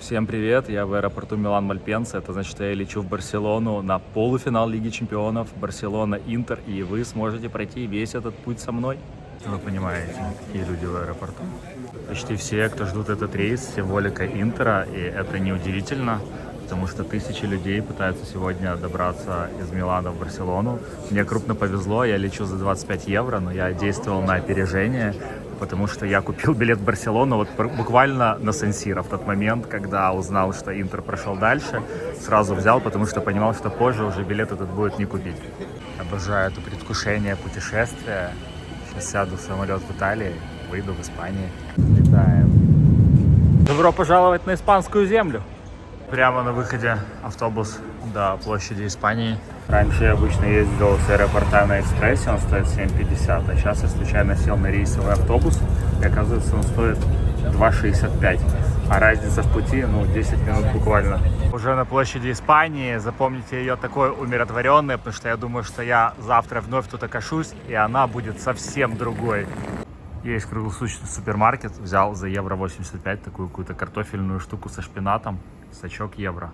Всем привет, я в аэропорту Милан-Мальпенса, это значит, что я лечу в Барселону на полуфинал Лиги Чемпионов, Барселона-Интер, и вы сможете пройти весь этот путь со мной. Вы понимаете, какие люди в аэропорту. Почти все, кто ждут этот рейс, символика Интера, и это неудивительно, потому что тысячи людей пытаются сегодня добраться из Милана в Барселону. Мне крупно повезло, я лечу за 25 евро, но я действовал на опережение, потому что я купил билет в Барселону вот буквально на Сан-Сиро в тот момент, когда узнал, что Интер прошел дальше, сразу взял, потому что понимал, что позже уже билет этот будет не купить. Обожаю это предвкушение путешествия. Сейчас сяду в самолет в Италии, выйду в Испании. Летаем. Добро пожаловать на испанскую землю. Прямо на выходе автобус до площади Испании. Раньше я обычно ездил с аэропорта на экспрессе, он стоит 7,50, а сейчас я случайно сел на рейсовый автобус, и оказывается он стоит 2,65. А разница в пути, 10 минут буквально. Уже на площади Испании, запомните ее такой умиротворенной, потому что я думаю, что я завтра вновь тут окажусь, и она будет совсем другой. Есть круглосуточный супермаркет, взял за евро 85 такую какую-то картофельную штуку со шпинатом, сачок евро.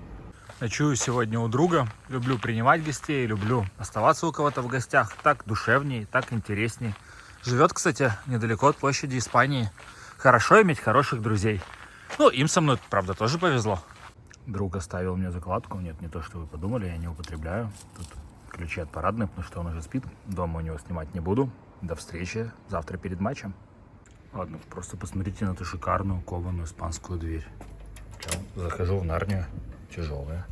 Ночую сегодня у друга, люблю принимать гостей, люблю оставаться у кого-то в гостях, так душевней, так интересней. Живет, кстати, недалеко от площади Испании. Хорошо иметь хороших друзей. Им со мной, правда, тоже повезло. Друг оставил мне закладку, нет, не то, что вы подумали, я не употребляю. Тут ключи от парадной, потому что он уже спит, дома у него снимать не буду. До встречи завтра перед матчем. Ладно, просто посмотрите на эту шикарную кованую испанскую дверь. Захожу в Нарнию. Тяжелая.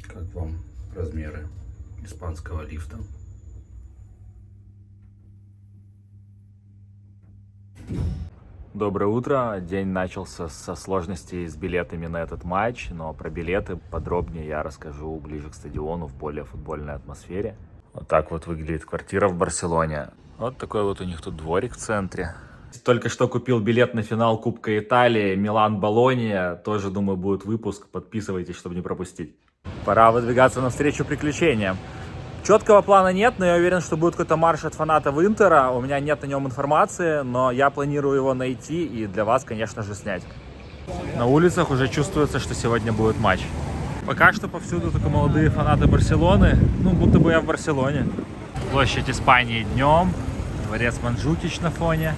Как вам размеры испанского лифта? Доброе утро. День начался со сложностей с билетами на этот матч, но про билеты подробнее я расскажу ближе к стадиону в более футбольной атмосфере. Вот так вот выглядит квартира в Барселоне. Вот такой вот у них тут дворик в центре. Только что купил билет на финал Кубка Италии, Милан-Болонья. Тоже, думаю, будет выпуск. Подписывайтесь, чтобы не пропустить. Пора выдвигаться навстречу приключениям. Четкого плана нет, но я уверен, что будет какой-то марш от фанатов Интера. У меня нет о нем информации, но я планирую его найти и для вас, конечно же, снять. На улицах уже чувствуется, что сегодня будет матч. Пока что повсюду только молодые фанаты Барселоны. Будто бы я в Барселоне. Площадь Испании днем. Дворец Манджукич на фоне.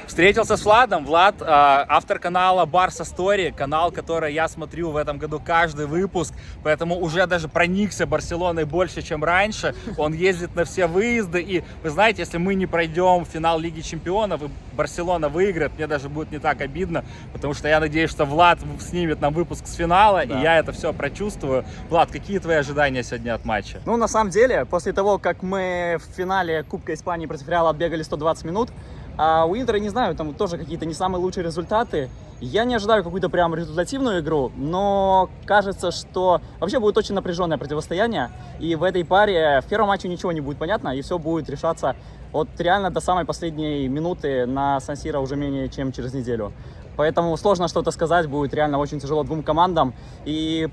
Встретился с Владом. Влад, автор канала Барса Story, канал, который я смотрю в этом году каждый выпуск, поэтому уже даже проникся Барселоной больше, чем раньше. Он ездит на все выезды, и вы знаете, если мы не пройдем финал Лиги Чемпионов и Барселона выиграет, мне даже будет не так обидно, потому что я надеюсь, что Влад снимет нам выпуск с финала, да. И я это все прочувствую. Влад, какие твои ожидания сегодня от матча? На самом деле, после того, как мы в финале Кубка Испании против Реала отбегали 120 минут, а у Интера, не знаю, там тоже какие-то не самые лучшие результаты. Я не ожидаю какую-то прям результативную игру, но кажется, что вообще будет очень напряженное противостояние. И в этой паре в первом матче ничего не будет понятно, и все будет решаться от реально до самой последней минуты на Сан-Сиро уже менее чем через неделю. Поэтому сложно что-то сказать, будет реально очень тяжело двум командам. И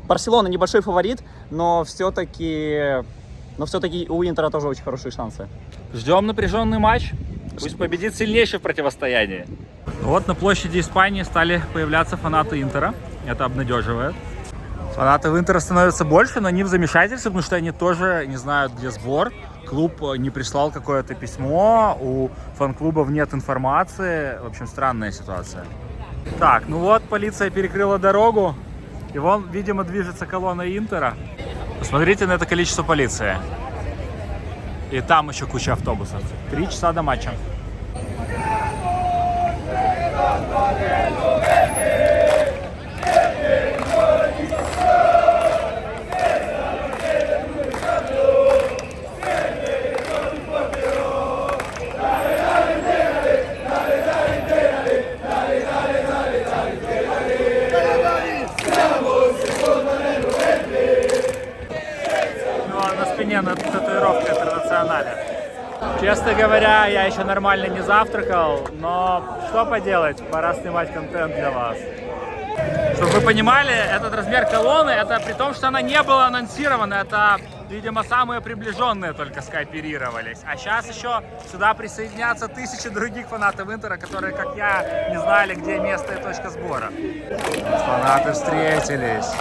Барселона небольшой фаворит, но все-таки у Интера тоже очень хорошие шансы. Ждем напряженный матч. Пусть победит сильнейший в противостоянии. Вот на площади Испании стали появляться фанаты Интера. Это обнадеживает. Фанатов Интера становится больше, но они в замешательстве, потому что они тоже не знают, где сбор. Клуб не прислал какое-то письмо, у фан-клубов нет информации. В общем, странная ситуация. Так, полиция перекрыла дорогу. И вон, видимо, движется колонна Интера. Посмотрите на это количество полиции. И там еще куча автобусов. 3 часа до матча. На спине татуировка «Интернационале». Честно говоря, я еще нормально не завтракал, но что поделать, пора снимать контент для вас. Чтобы вы понимали, этот размер колонны, это при том, что она не была анонсирована, это видимо, самые приближенные только скооперировались. А сейчас еще сюда присоединятся тысячи других фанатов Интера, которые, как я, не знали, где место и точка сбора. Фанаты встретились.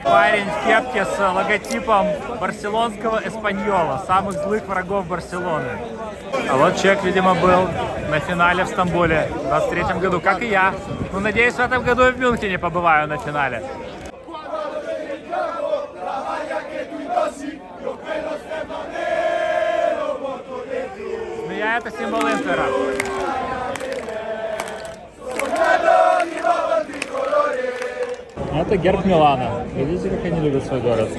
Парень в кепке с логотипом барселонского Эспаньола, самых злых врагов Барселоны. А вот человек, видимо, был на финале в Стамбуле в 23-м году, как и я. Ну, надеюсь, в этом году и в Мюнхене побываю на финале. Змея — это символ Интера. Это герб Милана. Видите, как они любят свой город?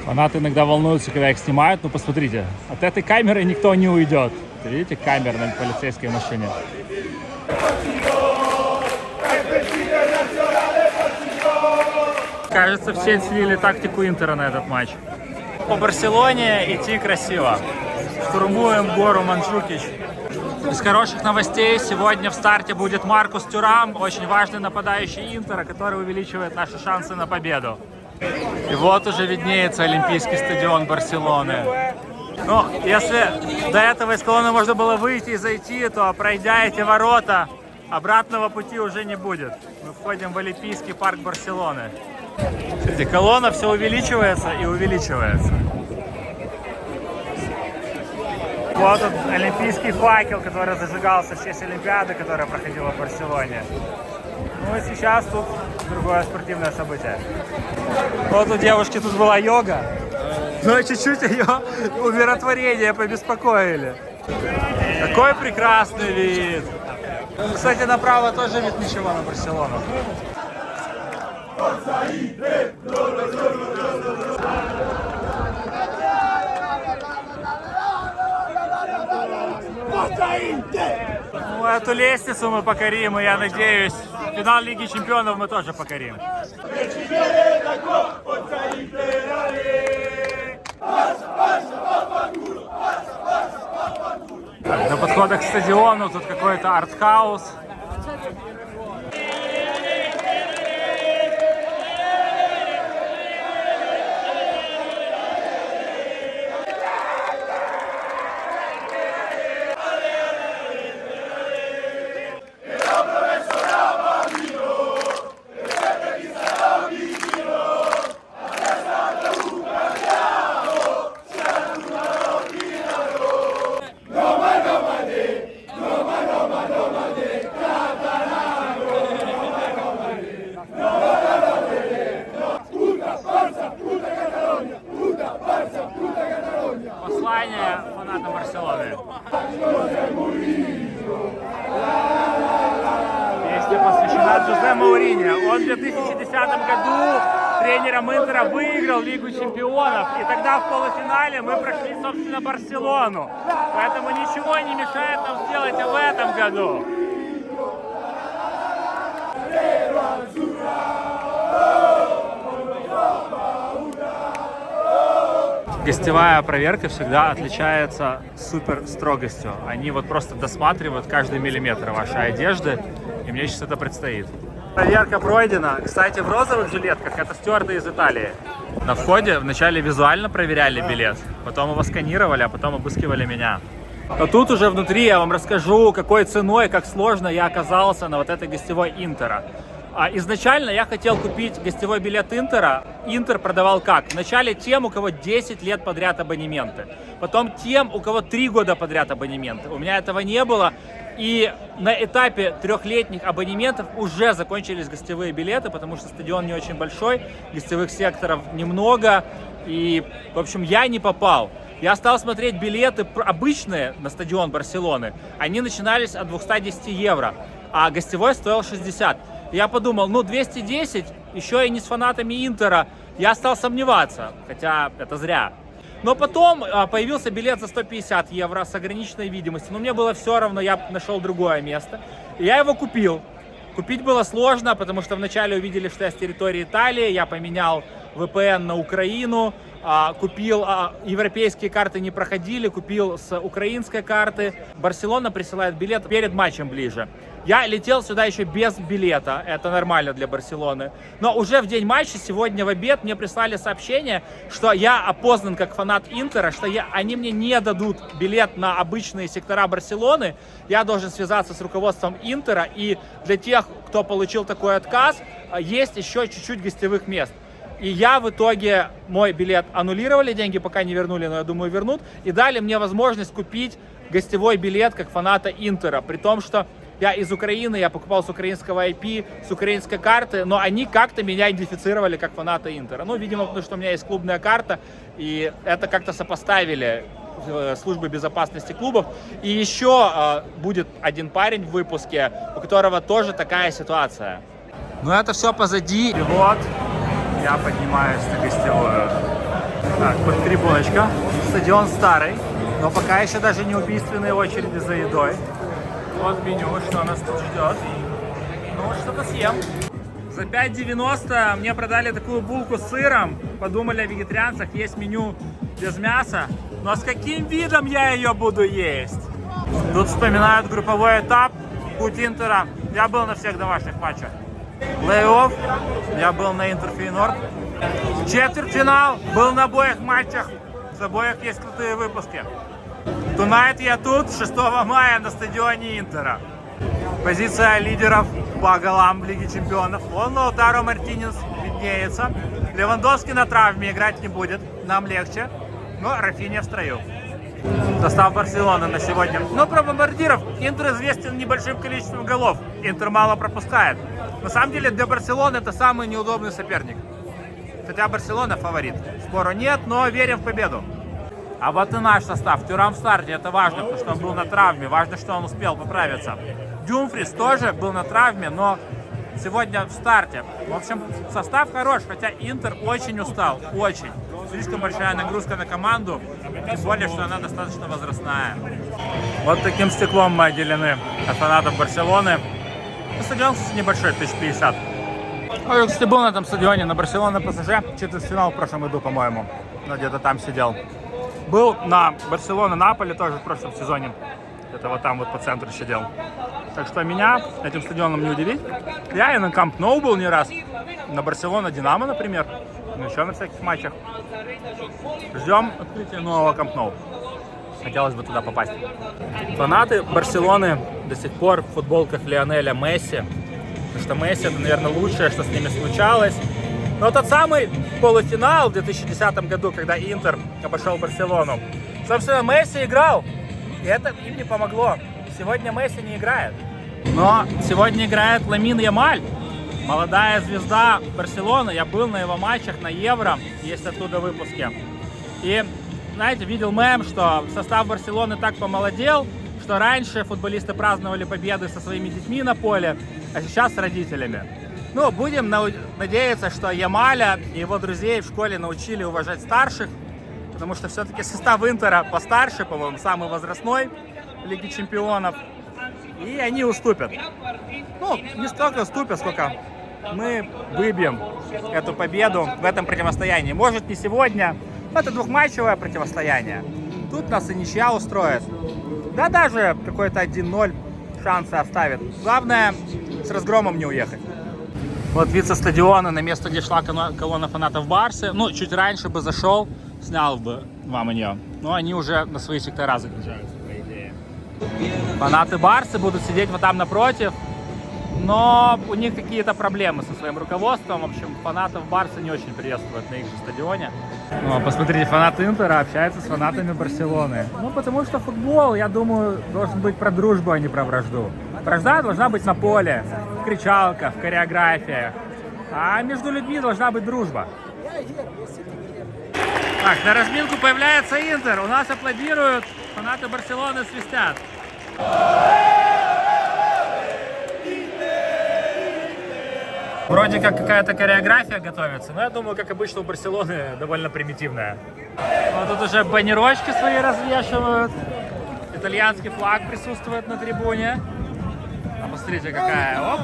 Фанаты иногда волнуются, когда их снимают, но посмотрите, от этой камеры никто не уйдет. Видите, камера на полицейской машине. Кажется, все оценили тактику Интера на этот матч. По Барселоне идти красиво. Штурмуем гору Манджукич. Из хороших новостей сегодня в старте будет Маркус Тюрам, очень важный нападающий Интера, который увеличивает наши шансы на победу. И вот уже виднеется Олимпийский стадион Барселоны. Ну, если до этого из колонны можно было выйти и зайти, то, пройдя эти ворота, обратного пути уже не будет. Мы входим в Олимпийский парк Барселоны. Смотрите, колонна все увеличивается и увеличивается. Вот тут олимпийский факел, который зажигался в честь Олимпиады, которая проходила в Барселоне. Ну и сейчас тут другое спортивное событие. Вот у девушки тут была йога, но чуть-чуть ее умиротворение побеспокоили. Какой прекрасный вид! Кстати, направо тоже вид ничего на Барселону. Ну, эту лестницу мы покорим, и я надеюсь, финал Лиги Чемпионов мы тоже покорим. На подходах к стадиону тут какой-то артхаус. Послание фанатам Барселоны. Песня посвящена Жозе Мауриньо. Он в 2010 году тренером Интера выиграл Лигу Чемпионов. И тогда в полуфинале мы прошли, собственно, Барселону. Поэтому ничего не мешает нам сделать и в этом году. Гостевая проверка всегда отличается супер строгостью. Они вот просто досматривают каждый миллиметр вашей одежды, и мне сейчас это предстоит. Проверка пройдена. Кстати, в розовых жилетках это стюарды из Италии. На входе вначале визуально проверяли билет, потом его сканировали, а потом обыскивали меня. А тут уже внутри я вам расскажу, какой ценой, как сложно я оказался на вот этой гостевой Интера. Изначально я хотел купить гостевой билет Интера. Интер продавал как? Вначале тем, у кого 10 лет подряд абонементы. Потом тем, у кого 3 года подряд абонементы. У меня этого не было. И на этапе 3-летних абонементов уже закончились гостевые билеты, потому что стадион не очень большой, гостевых секторов немного. И, в общем, я не попал. Я стал смотреть билеты обычные на стадион Барселоны. Они начинались от 210 евро, а гостевой стоил 60. Я подумал, ну 210, еще и не с фанатами Интера. Я стал сомневаться, хотя это зря. Но потом появился билет за 150 евро с ограниченной видимостью. Но мне было все равно, я нашел другое место. И я его купил. Купить было сложно, потому что вначале увидели, что я с территории Италии. Я поменял VPN на Украину. Купил, европейские карты не проходили, купил с украинской карты. Барселона присылает билет перед матчем ближе. Я летел сюда еще без билета, это нормально для Барселоны. Но уже в день матча, сегодня в обед, мне прислали сообщение, что я опознан как фанат Интера, что они мне не дадут билет на обычные сектора Барселоны. Я должен связаться с руководством Интера, и для тех, кто получил такой отказ, есть еще чуть-чуть гостевых мест. И я в итоге, мой билет аннулировали, деньги пока не вернули, но я думаю вернут. И дали мне возможность купить гостевой билет как фаната Интера. При том, что я из Украины, я покупал с украинского IP, с украинской карты, но они как-то меня идентифицировали как фаната Интера. Ну, видимо, потому что у меня есть клубная карта, и это как-то сопоставили службы безопасности клубов. И еще будет один парень в выпуске, у которого тоже такая ситуация. Но это все позади. И вот я поднимаюсь на гостевую. Так, вот трибуночка. Стадион старый, но пока еще даже не убийственные очереди за едой. Вот меню, что нас тут ждет. Ну, что-то съем. За 5,90 мне продали такую булку с сыром. Подумали о вегетарианцах, есть меню без мяса. Но с каким видом я ее буду есть? Тут вспоминают групповой этап, путь Интера. Я был на всех домашних матчах. Плей-офф, я был на Интер Фейнорд. Четвертьфинал, был на обоих матчах. С обоих есть крутые выпуски. Tonight я тут 6 мая на стадионе Интера. Позиция лидеров по голам в Лиге Чемпионов. Вон Лаутаро Мартинес виднеется. Левандовский на травме, играть не будет. Нам легче. Но Рафинья в строю. Состав Барселоны на сегодня. Но про бомбардиров Интер известен небольшим количеством голов. Интер мало пропускает. На самом деле для Барселоны это самый неудобный соперник. Хотя Барселона фаворит. Спору нет, но верим в победу. А вот и наш состав. Тюрам в старте. Это важно, потому что он был на травме. Важно, что он успел поправиться. Дюмфрис тоже был на травме, но сегодня в старте. В общем, состав хорош, хотя Интер очень устал. Очень. Слишком большая нагрузка на команду. Тем более, что она достаточно возрастная. Вот таким стеклом мы отделены от фанатов Барселоны. Стадион, кстати, небольшой, 1050. Я, кстати, был на этом стадионе, на Барселона ПСЖ. Четвертьфинал в прошлом году, по-моему. Но где-то там сидел. Был на Барселона-Наполе тоже в прошлом сезоне. Это вот там вот по центру сидел. Так что меня этим стадионом не удивить. Я и на Камп Ноу был не раз. На Барселона-Динамо, например. Ну, еще на всяких матчах. Ждем открытия нового Камп Ноу. Хотелось бы туда попасть. Фанаты Барселоны до сих пор в футболках Лионеля Месси. Потому что Месси — это, наверное, лучшее, что с ними случалось. Но тот самый полуфинал в 2010 году, когда Интер обошел Барселону, собственно, Месси играл. И это им не помогло. Сегодня Месси не играет. Но сегодня играет Ламин Ямаль. Молодая звезда Барселоны. Я был на его матчах на Евро. Есть оттуда выпуски. И, знаете, видел мем, что состав Барселоны так помолодел, что раньше футболисты праздновали победы со своими детьми на поле, а сейчас с родителями. Ну, будем надеяться, что Ямаля и его друзей в школе научили уважать старших, потому что все-таки состав Интера постарше, по-моему, самый возрастной в Лиге Чемпионов. И они уступят. Ну, не столько уступят, сколько мы выбьем эту победу в этом противостоянии. Может, не сегодня, но это двухматчевое противостояние. Тут нас и ничья устроит. Да даже какой-то 1-0 шансы оставит. Главное, с разгромом не уехать. Вот вид со стадиона, на место, где шла колонна фанатов Барсы. Ну, чуть раньше бы зашел, снял бы вам ее. Но они уже на свои сектора загружаются, по идее. Фанаты Барсы будут сидеть вот там напротив. Но у них какие-то проблемы со своим руководством. В общем, фанатов Барсы не очень приветствуют на их же стадионе. Ну, посмотрите, фанаты Интера общаются с фанатами Барселоны. Ну, потому что футбол, я думаю, должен быть про дружбу, а не про вражду. Вражда должна быть на поле, в кричалках, в хореографиях. А между людьми должна быть дружба. Так, на разминку появляется Интер. У нас аплодируют, фанаты Барселоны свистят. Вроде как какая-то хореография готовится, но я думаю, как обычно у Барселоны, довольно примитивная. Вот тут уже баннерочки свои развешивают. Итальянский флаг присутствует на трибуне. А посмотрите, какая. Оп.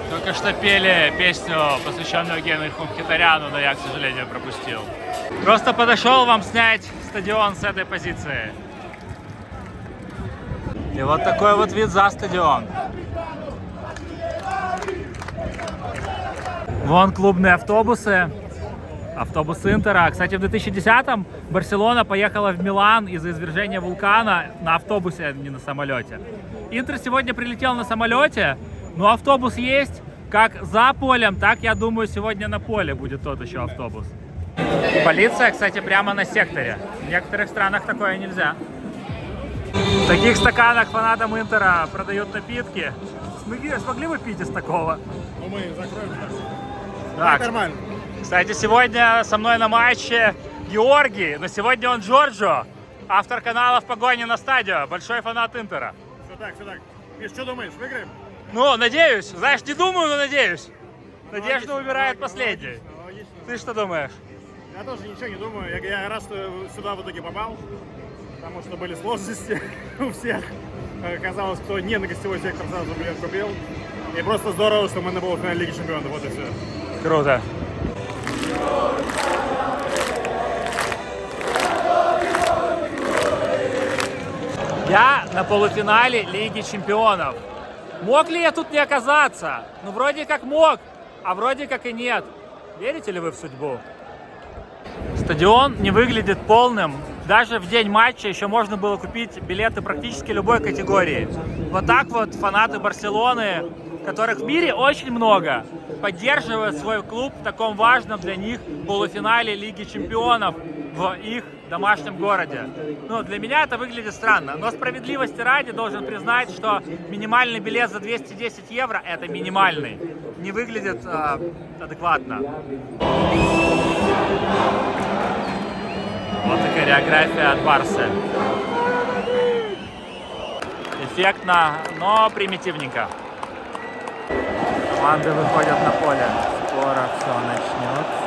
Только что пели песню, посвященную Генриху Мхитаряну, но я, к сожалению, пропустил. Просто подошел вам снять стадион с этой позиции. И вот такой вот вид за стадион. Вон клубные автобусы. Автобус Интера. Кстати, в 2010-м Барселона поехала в Милан из-за извержения вулкана на автобусе, а не на самолете. Интер сегодня прилетел на самолете, но автобус есть. Как за полем, так, я думаю, сегодня на поле будет тот еще автобус. Полиция, кстати, прямо на секторе. В некоторых странах такое нельзя. В таких стаканах фанатам Интера продают напитки. Смогли бы пить из такого? Ну мы закроем. Так. Нормально. Кстати, сегодня со мной на матче Георгий, но сегодня он Джорджо, автор канала «В погоне на стадио», большой фанат Интера. Все так, все так. Миш, что думаешь, выиграем? Ну, надеюсь. Знаешь, не думаю, но надеюсь. Надежда Логично, умирает логично, последней. логично. Ты что думаешь? Я тоже ничего не думаю. Я рад, что сюда в итоге попал, потому что были сложности у всех. Казалось, кто не на гостевой сектор сразу билет купил. И просто здорово, что мы на полуфинале Лиги Чемпионов. Вот и все. Круто. Я на полуфинале Лиги Чемпионов. Мог ли я тут не оказаться? Ну, вроде как мог, а вроде как и нет. Верите ли вы в судьбу? Стадион не выглядит полным. Даже в день матча еще можно было купить билеты практически любой категории. Вот так вот фанаты Барселоны, которых в мире очень много, поддерживают свой клуб в таком важном для них полуфинале Лиги Чемпионов в их домашнем городе. Ну, для меня это выглядит странно, но справедливости ради должен признать, что минимальный билет за 210 евро – это минимальный. Не выглядит адекватно. Вот и хореография от Барсы. Эффектно, но примитивненько. Команды выходят на поле. Скоро все начнется.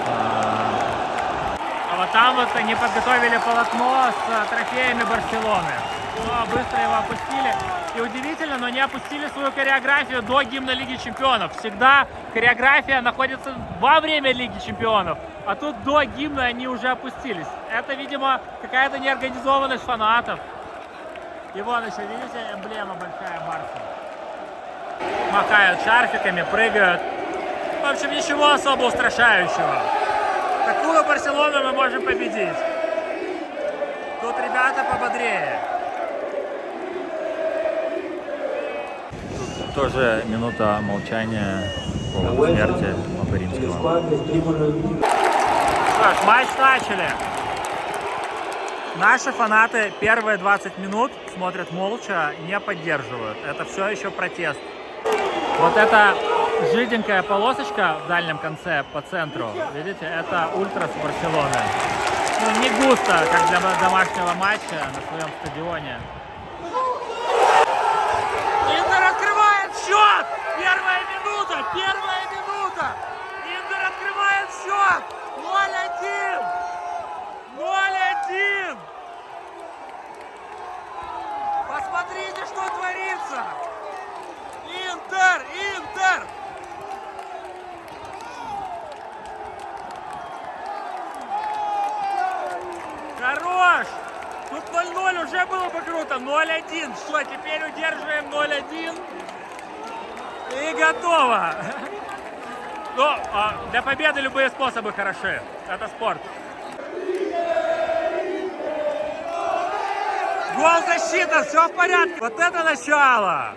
А вот там вот они подготовили полотно с трофеями Барселоны. Но быстро его опустили. И удивительно, но не опустили свою хореографию до гимна Лиги Чемпионов. Всегда хореография находится во время Лиги Чемпионов. А тут до гимна они уже опустились. Это, видимо, какая-то неорганизованность фанатов. И вон еще, видите, эмблема большая Барса. Махают шарфиками, прыгают. В общем, ничего особо устрашающего. Такую Барселону мы можем победить. Тут ребята пободрее. Тут тоже минута молчания по смерти Папы Римского. Что ж, матч начали. Наши фанаты первые 20 минут смотрят молча, не поддерживают. Это все еще протест. Вот эта жиденькая полосочка в дальнем конце по центру, видите, это ультрас Барселоны. Ну, не густо, как для домашнего матча на своем стадионе. Интер открывает счет! Первая минута! Первая минута! Интер открывает счет! 0-1! 0-1! Посмотрите, что творится! Интер! Интер! Хорош! Тут 0-0 уже было бы круто. 0-1. Что, теперь удерживаем 0-1. И готово. Но для победы любые способы хороши. Это спорт. Гол, защита, все в порядке. Вот это начало.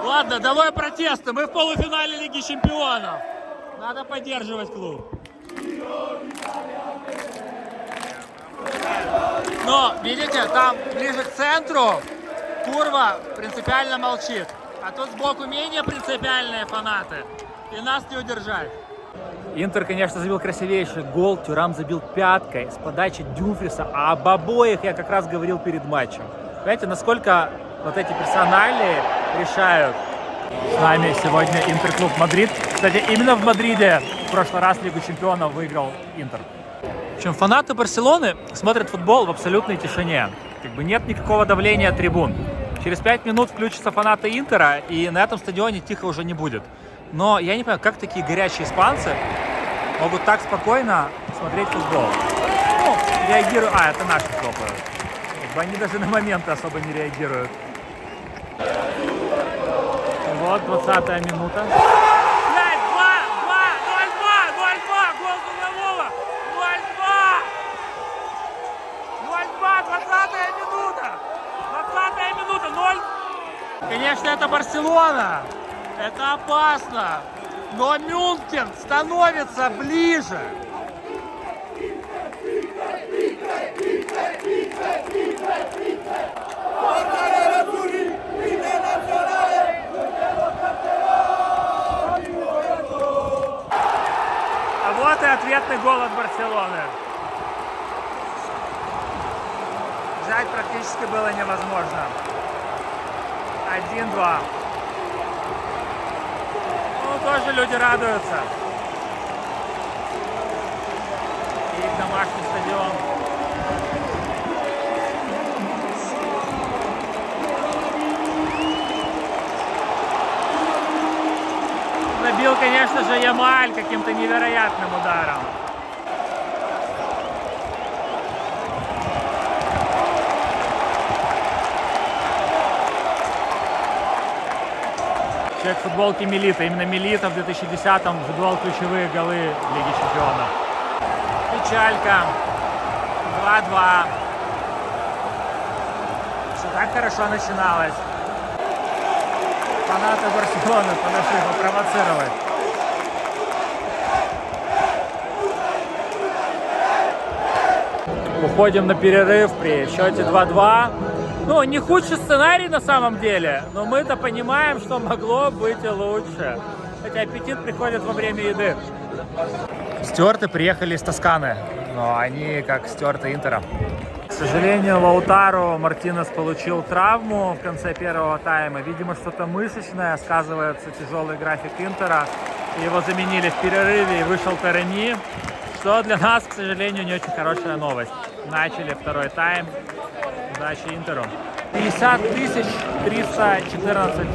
Ладно, долой протесты. Мы в полуфинале Лиги Чемпионов. Надо поддерживать клуб. Но, видите, там ближе к центру курва принципиально молчит. А тут сбоку менее принципиальные фанаты. И нас не удержать. Интер, конечно, забил красивейший гол. Тюрам забил пяткой с подачи Дюмфриса. А об обоих я как раз говорил перед матчем. Понимаете, насколько вот эти персонали решают. С нами сегодня Интерклуб Мадрид. Кстати, именно в Мадриде в прошлый раз Лигу чемпионов выиграл Интер. В общем, фанаты Барселоны смотрят футбол в абсолютной тишине. Как бы нет никакого давления трибун. Через 5 минут включатся фанаты Интера, и на этом стадионе тихо уже не будет. Но я не понимаю, как такие горячие испанцы могут так спокойно смотреть футбол. Ну, реагируют... А, это наши хлопают. Как бы они даже на моменты особо не реагируют. Вот, 20-я минута. 5-2! 2-0-2! 0-2! Гол Зугавова! 0-2! 20-я минута! 20-я минута! 0! Конечно, это Барселона! Это опасно! Но Мюнхен становится ближе! А вот и ответный гол от Барселоны. Взять практически было невозможно. 1-2. Ну, тоже люди радуются. Их домашний стадион. Забил, конечно же, Ямаль каким-то невероятным ударом. Человек в футболке Милита. Именно Милита в 2010-м забивал ключевые голы Лиги чемпионов. Печалька. 2-2. Все так хорошо начиналось. Фанаты Барселоны подошли попровоцировать. Уходим на перерыв при счете 2-2. Ну, не худший сценарий на самом деле, но мы-то понимаем, что могло быть и лучше. Хотя аппетит приходит во время еды. Стюарты приехали из Тосканы, но они как стюарты Интера. К сожалению, Лаутаро Мартинес получил травму в конце первого тайма. Видимо, что-то мышечное, сказывается тяжелый график Интера. Его заменили в перерыве и вышел Тареми, что для нас, к сожалению, не очень хорошая новость. Начали второй тайм. Удачи Интеру. 50 314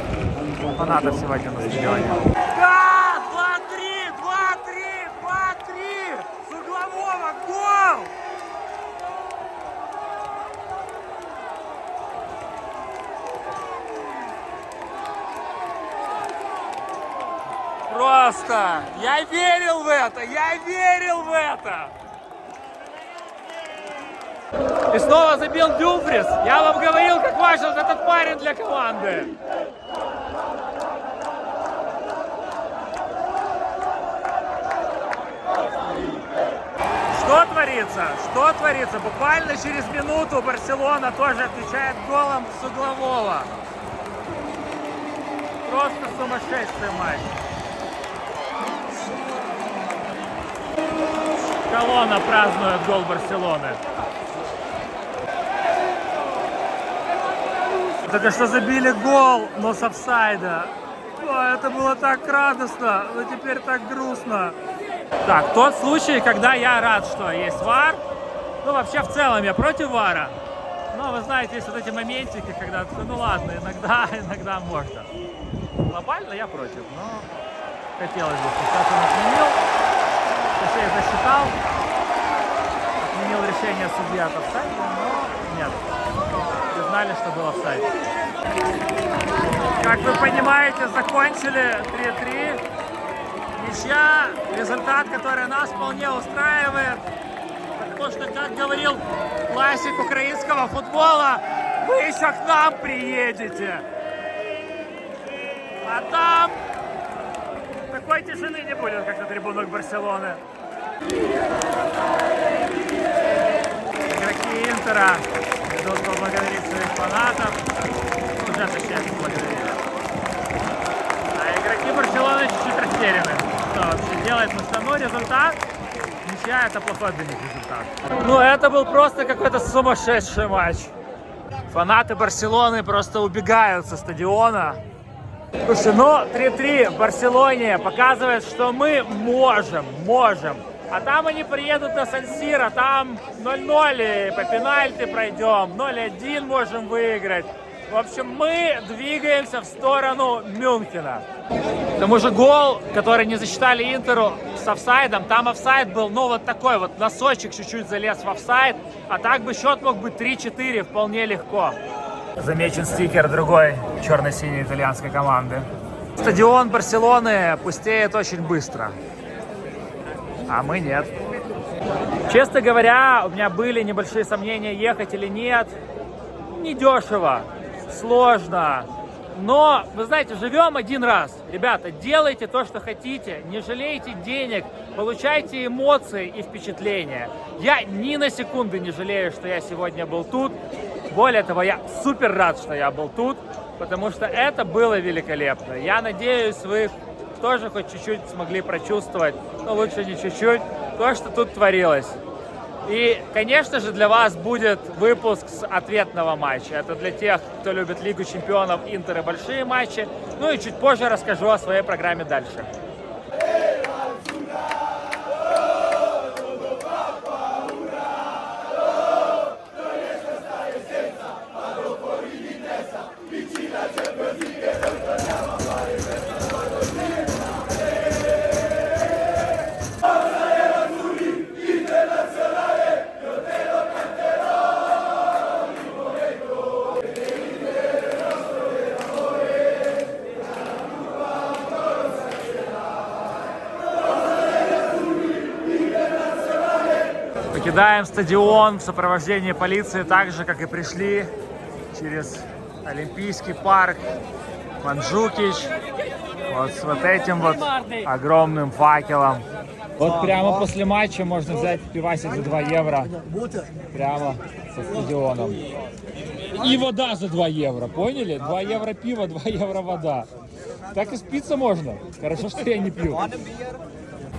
фанатов сегодня на стадионе. Да! 2-3! 2-3! 2-3! С углового гол! Просто! Я верил в это! Я верил в это! И снова забил Дюмфрис. Я вам говорил, как важен этот парень для команды. Что творится? Что творится? Буквально через минуту Барселона тоже отвечает голом с углового. Просто сумасшедший матч. Колонна празднует гол Барселоны. Только что забили гол, но с офсайда. О, это было так радостно, но теперь так грустно. Так, тот случай, когда я рад, что есть ВАР. Ну, вообще, в целом, я против ВАРа. Но, вы знаете, есть вот эти моментики, когда, ну ладно, иногда можно. Глобально я против, но хотелось бы. Сейчас он отменил, точнее засчитал. Отменил решение судьи от офсайда, но нет. Знали, что был офсайд. Как вы понимаете, закончили 3-3. Ничья, результат, который нас вполне устраивает. Потому что, как говорил классик украинского футбола, вы еще к нам приедете. А там такой тишины не будет, как на трибунах Барселоны. Игроки Интера идут поблагодарить своих фанатов. Уже точнее поблагодарить. А игроки Барселоны чуть-чуть растеряны. Что вообще делать, потому что, ну, результат, ничья, это плохой для них результат. Ну, это был просто какой-то сумасшедший матч. Фанаты Барселоны просто убегают со стадиона. Слушай, ну, 3-3 в Барселоне показывает, что мы можем. А там они приедут на Сан-Сиро, там 0-0 по пенальти пройдем, 0-1 можем выиграть. В общем, мы двигаемся в сторону Мюнхена. К тому же гол, который не засчитали Интеру с офсайдом, там офсайд был, ну, вот такой вот, носочек чуть-чуть залез в офсайд, а так бы счет мог быть 3-4 вполне легко. Замечен стикер другой черно-синей итальянской команды. Стадион Барселоны пустеет очень быстро, а мы нет. Честно говоря, у меня были небольшие сомнения, ехать или нет. Недешево, сложно. Но, вы знаете, живем один раз. Ребята, делайте то, что хотите, не жалейте денег, получайте эмоции и впечатления. Я ни на секунду не жалею, что я сегодня был тут. Более того, я супер рад, что я был тут, потому что это было великолепно. Я надеюсь, вы тоже хоть чуть-чуть смогли прочувствовать, но лучше не чуть-чуть, то, что тут творилось. И, конечно же, для вас будет выпуск с ответного матча. Это для тех, кто любит Лигу чемпионов, Интер и большие матчи. Ну и чуть позже расскажу о своей программе дальше. Покидаем стадион в сопровождении полиции, так же, как и пришли, через Олимпийский парк, Манджукич, вот с вот этим вот огромным факелом. Вот прямо после матча можно взять пивасик за 2 евро, прямо со стадионом. И вода за 2 евро, поняли? 2 евро пиво, 2 евро вода. Так и спиться можно. Хорошо, что я не пью.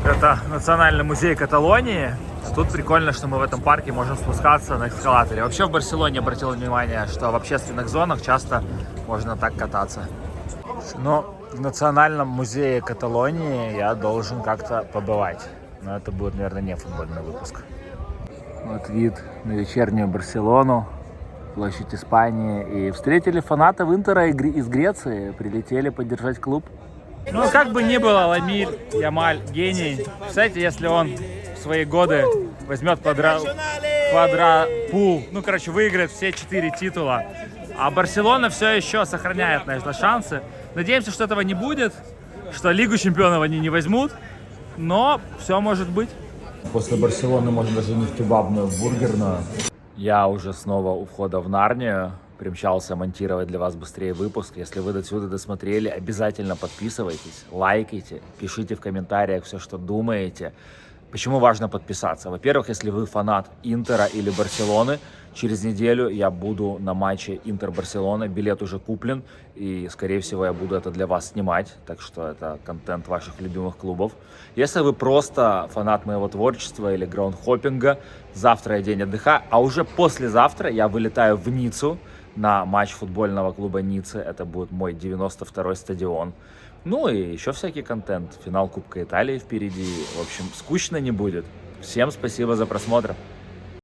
Это Национальный музей Каталонии. Тут прикольно, что мы в этом парке можем спускаться на эскалаторе. Вообще в Барселоне обратил внимание, что в общественных зонах часто можно так кататься. Но в Национальном музее Каталонии я должен как-то побывать. Но это будет, наверное, не футбольный выпуск. Вот вид на вечернюю Барселону, площадь Испании. И встретили фанатов Интера из Греции. Прилетели поддержать клуб. Ну, как бы ни было, Ламиль Ямаль гений. Кстати, если он в свои годы возьмет квадрапул, ну, короче, выиграет все 4 титула, а Барселона все еще сохраняет, наверное, шансы. Надеемся, что этого не будет, что Лигу чемпионов они не возьмут, но все может быть. После Барселоны можно даже не в кебабную, в бургерную. Я уже снова у входа в Нарнию. Примчался монтировать для вас быстрее выпуск. Если вы до сюда досмотрели, обязательно подписывайтесь, лайкайте, пишите в комментариях все, что думаете. Почему важно подписаться? Во-первых, если вы фанат Интера или Барселоны, через неделю я буду на матче Интер-Барселона, билет уже куплен, и, скорее всего, я буду это для вас снимать, так что это контент ваших любимых клубов. Если вы просто фанат моего творчества или граундхоппинга, завтра я день отдыха, а уже послезавтра я вылетаю в Ниццу на матч футбольного клуба Ниццы. Это будет мой 92-й стадион. Ну и еще всякий контент. Финал Кубка Италии впереди. В общем, скучно не будет. Всем спасибо за просмотр.